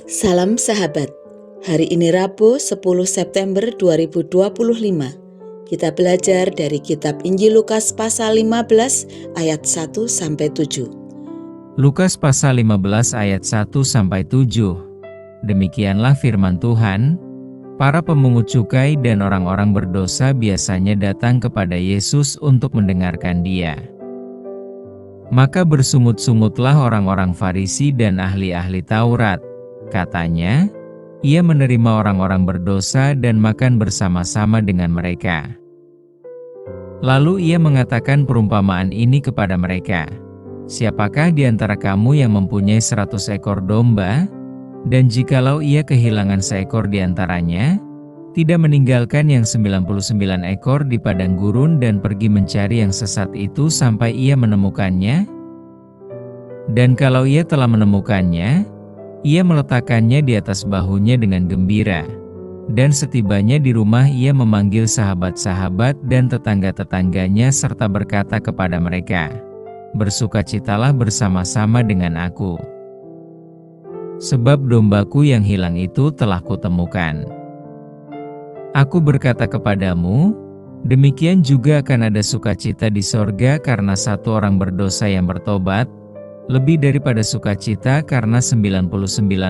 Salam sahabat, hari ini Rabu 10 September 2025. Kita belajar dari kitab Injil Lukas pasal 15 ayat 1-7. Lukas pasal 15 ayat 1-7. Demikianlah firman Tuhan. Para pemungut cukai dan orang-orang berdosa biasanya datang kepada Yesus untuk mendengarkan Dia. Maka bersungut-sungutlah orang-orang Farisi dan ahli-ahli Taurat. Katanya, Ia menerima orang-orang berdosa dan makan bersama-sama dengan mereka. Lalu Ia mengatakan perumpamaan ini kepada mereka. Siapakah di antara kamu yang mempunyai 100 ekor domba? Dan jikalau ia kehilangan seekor di antaranya, tidak meninggalkan yang 99 ekor di padang gurun dan pergi mencari yang sesat itu sampai ia menemukannya? Dan kalau ia telah menemukannya, ia meletakkannya di atas bahunya dengan gembira. Dan setibanya di rumah ia memanggil sahabat-sahabat dan tetangga-tetangganya serta berkata kepada mereka, "Bersukacitalah bersama-sama dengan aku. Sebab dombaku yang hilang itu telah kutemukan." Aku berkata kepadamu, demikian juga akan ada sukacita di sorga karena satu orang berdosa yang bertobat, lebih daripada sukacita karena 99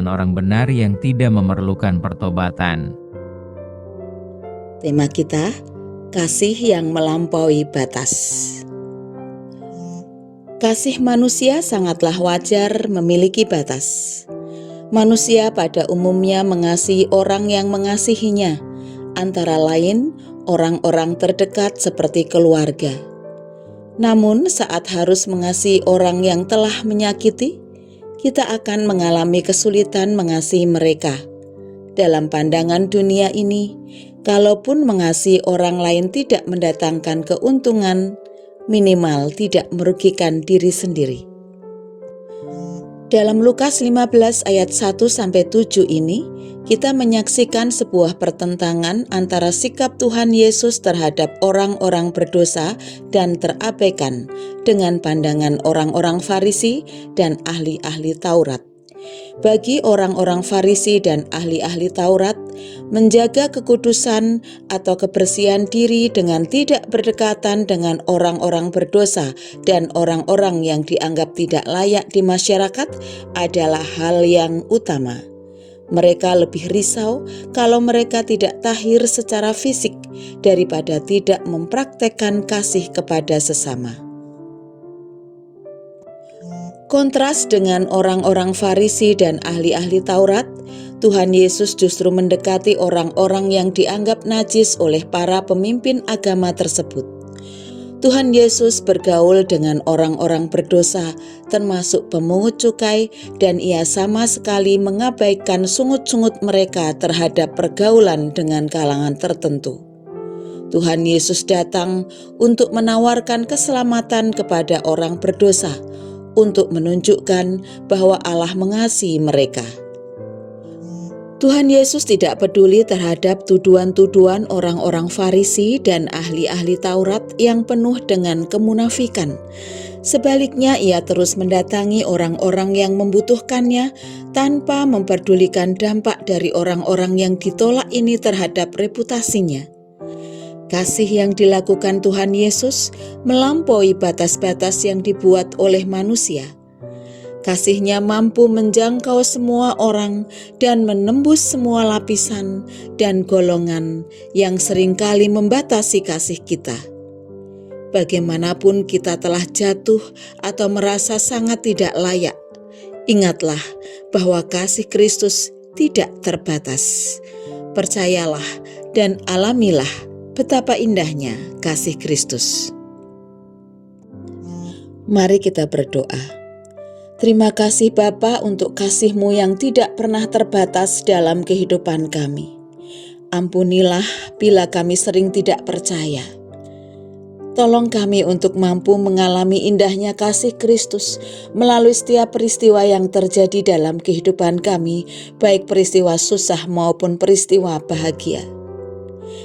orang benar yang tidak memerlukan pertobatan. Tema kita, kasih yang melampaui batas. Kasih manusia sangatlah wajar memiliki batas. Manusia pada umumnya mengasihi orang yang mengasihinya, antara lain orang-orang terdekat seperti keluarga. Namun saat harus mengasihi orang yang telah menyakiti, kita akan mengalami kesulitan mengasihi mereka. Dalam pandangan dunia ini, kalaupun mengasihi orang lain tidak mendatangkan keuntungan, minimal tidak merugikan diri sendiri. Dalam Lukas 15 ayat 1-7 ini, kita menyaksikan sebuah pertentangan antara sikap Tuhan Yesus terhadap orang-orang berdosa dan terabaikan dengan pandangan orang-orang Farisi dan ahli-ahli Taurat. Bagi orang-orang Farisi dan ahli-ahli Taurat, menjaga kekudusan atau kebersihan diri dengan tidak berdekatan dengan orang-orang berdosa dan orang-orang yang dianggap tidak layak di masyarakat adalah hal yang utama. Mereka lebih risau kalau mereka tidak tahir secara fisik daripada tidak mempraktekkan kasih kepada sesama. Kontras dengan orang-orang Farisi dan ahli-ahli Taurat, Tuhan Yesus justru mendekati orang-orang yang dianggap najis oleh para pemimpin agama tersebut. Tuhan Yesus bergaul dengan orang-orang berdosa, termasuk pemungut cukai, dan Ia sama sekali mengabaikan sungut-sungut mereka terhadap pergaulan dengan kalangan tertentu. Tuhan Yesus datang untuk menawarkan keselamatan kepada orang berdosa, untuk menunjukkan bahwa Allah mengasihi mereka. Tuhan Yesus tidak peduli terhadap tuduhan-tuduhan orang-orang Farisi dan ahli-ahli Taurat yang penuh dengan kemunafikan. Sebaliknya, Ia terus mendatangi orang-orang yang membutuhkannya tanpa memperdulikan dampak dari orang-orang yang ditolak ini terhadap reputasinya. Kasih yang dilakukan Tuhan Yesus melampaui batas-batas yang dibuat oleh manusia. Kasih-Nya mampu menjangkau semua orang dan menembus semua lapisan dan golongan yang seringkali membatasi kasih kita. Bagaimanapun kita telah jatuh atau merasa sangat tidak layak, ingatlah bahwa kasih Kristus tidak terbatas. Percayalah dan alamilah betapa indahnya kasih Kristus. Mari kita berdoa. Terima kasih Bapa untuk kasih-Mu yang tidak pernah terbatas dalam kehidupan kami. Ampunilah bila kami sering tidak percaya. Tolong kami untuk mampu mengalami indahnya kasih Kristus melalui setiap peristiwa yang terjadi dalam kehidupan kami, baik peristiwa susah maupun peristiwa bahagia.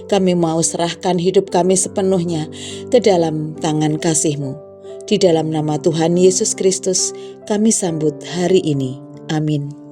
Kami mau serahkan hidup kami sepenuhnya ke dalam tangan kasih-Mu. Di dalam nama Tuhan Yesus Kristus, kami sambut hari ini. Amin.